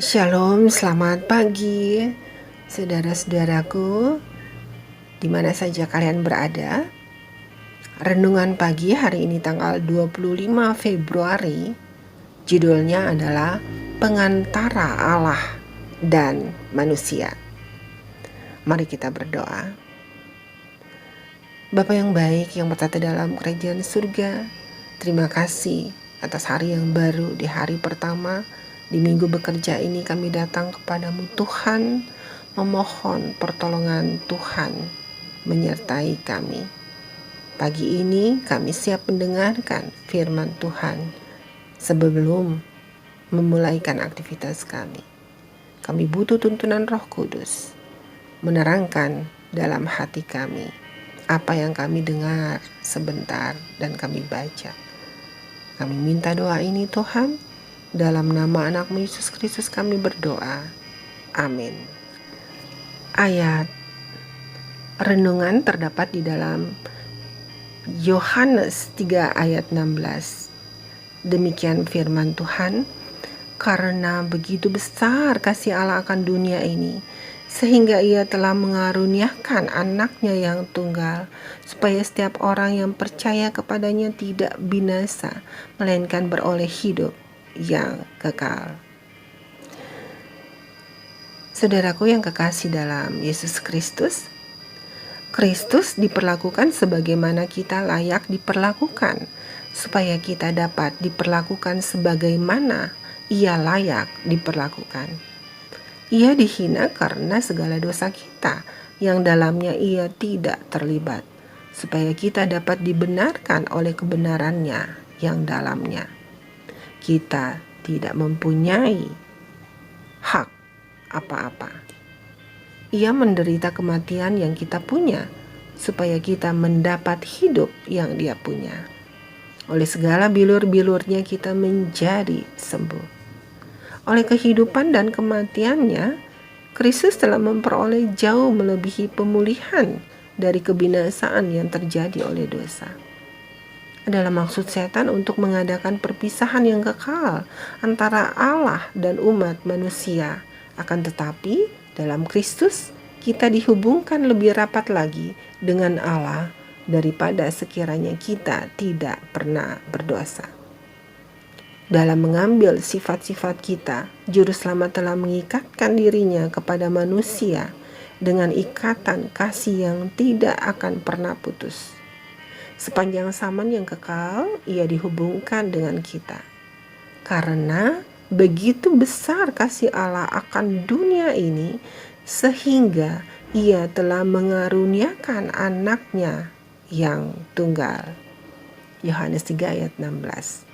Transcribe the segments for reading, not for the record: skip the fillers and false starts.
Shalom, selamat pagi saudara-saudaraku, di mana saja kalian berada. Renungan pagi hari ini tanggal 25 Februari, judulnya adalah Pengantara Allah dan Manusia. Mari kita berdoa. Bapa yang baik yang bertata dalam kerajaan surga, terima kasih atas hari yang baru di hari pertama. Di minggu bekerja ini kami datang kepadamu Tuhan, memohon pertolongan Tuhan menyertai kami. Pagi ini kami siap mendengarkan firman Tuhan sebelum memulaikan aktivitas kami. Kami butuh tuntunan Roh Kudus, menerangkan dalam hati kami apa yang kami dengar sebentar dan kami baca. Kami minta doa ini Tuhan, dalam nama anak-Mu Yesus Kristus kami berdoa. Amin. Ayat renungan terdapat di dalam Yohanes 3 ayat 16. Demikian firman Tuhan, karena begitu besar kasih Allah akan dunia ini, sehingga Ia telah mengaruniakan anaknya yang tunggal, supaya setiap orang yang percaya kepadanya tidak binasa, melainkan beroleh hidup yang kekal. Saudaraku yang kekasih dalam Yesus Kristus, Kristus diperlakukan sebagaimana kita layak diperlakukan, supaya kita dapat diperlakukan sebagaimana Ia layak diperlakukan. Ia dihina karena segala dosa kita yang dalamnya Ia tidak terlibat, supaya kita dapat dibenarkan oleh kebenarannya yang dalamnya. Kita tidak mempunyai hak apa-apa. Ia menderita kematian yang kita punya, supaya kita mendapat hidup yang Dia punya. Oleh segala bilur-bilurnya kita menjadi sembuh. Oleh kehidupan dan kematiannya, Kristus telah memperoleh jauh melebihi pemulihan dari kebinasaan yang terjadi oleh dosa. Adalah maksud setan untuk mengadakan perpisahan yang kekal antara Allah dan umat manusia. Akan tetapi, dalam Kristus kita dihubungkan lebih rapat lagi dengan Allah daripada sekiranya kita tidak pernah berdosa. Dalam mengambil sifat-sifat kita, Juru Selamat telah mengikatkan dirinya kepada manusia dengan ikatan kasih yang tidak akan pernah putus. Sepanjang zaman yang kekal, Ia dihubungkan dengan kita. Karena begitu besar kasih Allah akan dunia ini, sehingga Ia telah mengaruniakan anaknya yang tunggal. Yohanes 3 ayat 16.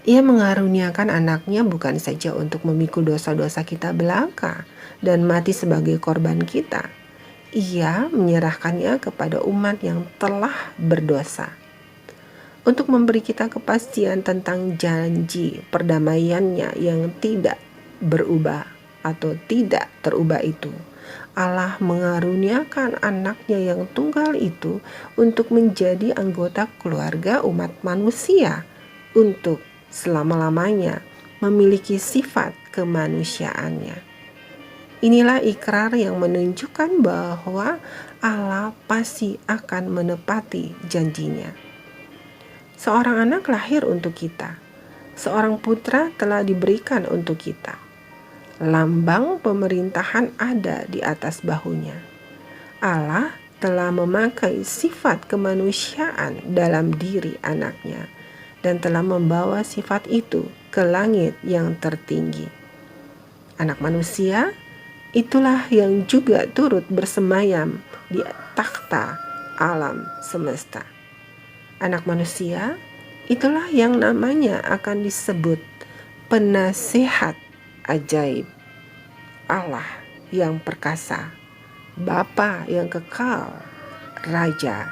Ia mengaruniakan anaknya bukan saja untuk memikul dosa-dosa kita belaka dan mati sebagai korban kita. Ia menyerahkannya kepada umat yang telah berdosa, untuk memberi kita kepastian tentang janji perdamaiannya yang tidak berubah atau tidak terubah itu. Allah mengaruniakan anaknya yang tunggal itu untuk menjadi anggota keluarga umat manusia, untuk selama-lamanya memiliki sifat kemanusiaannya. Inilah ikrar yang menunjukkan bahwa Allah pasti akan menepati janjinya. Seorang anak lahir untuk kita, seorang putra telah diberikan untuk kita. Lambang pemerintahan ada di atas bahunya. Allah telah memakai sifat kemanusiaan dalam diri anaknya, dan telah membawa sifat itu ke langit yang tertinggi. Anak manusia itulah yang juga turut bersemayam di takhta alam semesta. Anak manusia itulah yang namanya akan disebut penasehat ajaib, Allah yang perkasa, Bapa yang kekal, Raja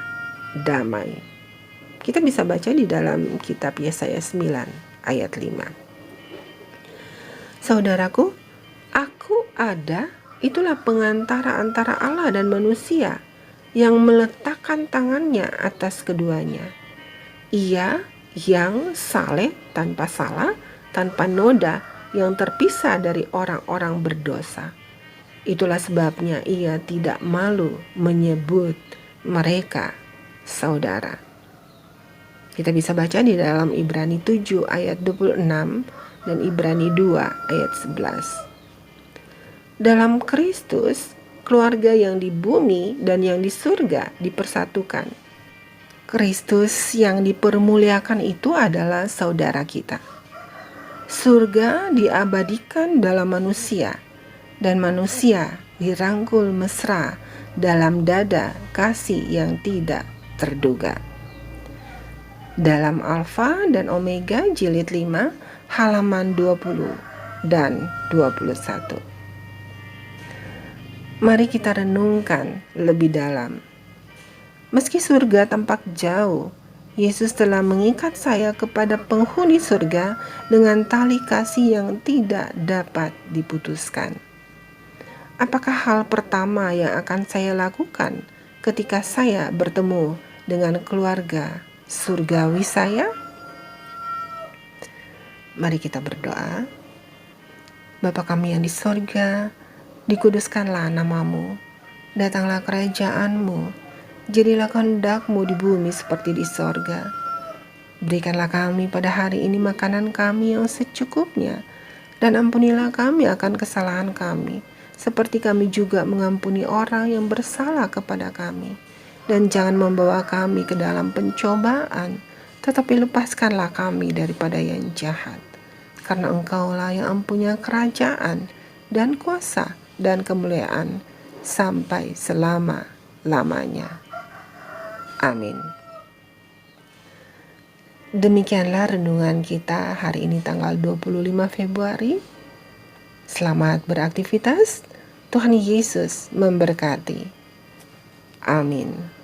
damai. Kita bisa baca di dalam kitab Yesaya 9 ayat 5. Saudaraku, aku ada, itulah pengantara antara Allah dan manusia, yang meletakkan tangannya atas keduanya. Ia yang saleh tanpa salah, tanpa noda, yang terpisah dari orang-orang berdosa. Itulah sebabnya ia tidak malu menyebut mereka saudara. Kita bisa baca di dalam Ibrani 7 ayat 26 dan Ibrani 2 ayat 11. Dalam Kristus, keluarga yang di bumi dan yang di surga dipersatukan. Kristus yang dipermuliakan itu adalah saudara kita. Surga diabadikan dalam manusia, dan manusia dirangkul mesra dalam dada kasih yang tidak terduga. Dalam Alfa dan Omega jilid 5 halaman 20 dan 21. Mari kita renungkan lebih dalam. Meski surga tampak jauh, Yesus telah mengikat saya kepada penghuni surga dengan tali kasih yang tidak dapat diputuskan. Apakah hal pertama yang akan saya lakukan ketika saya bertemu dengan keluarga surgawi saya? Mari kita berdoa. Bapa kami yang di surga, dikuduskanlah namamu, datanglah kerajaanmu, jadilah kehendak-Mu di bumi seperti di sorga. Berikanlah kami pada hari ini makanan kami yang secukupnya, dan ampunilah kami akan kesalahan kami, seperti kami juga mengampuni orang yang bersalah kepada kami. Dan jangan membawa kami ke dalam pencobaan, tetapi lepaskanlah kami daripada yang jahat. Karena Engkaulah yang mempunyai kerajaan dan kuasa dan kemuliaan sampai selama-lamanya. Amin. Demikianlah renungan kita hari ini tanggal 25 Februari. Selamat beraktivitas. Tuhan Yesus memberkati. Amin.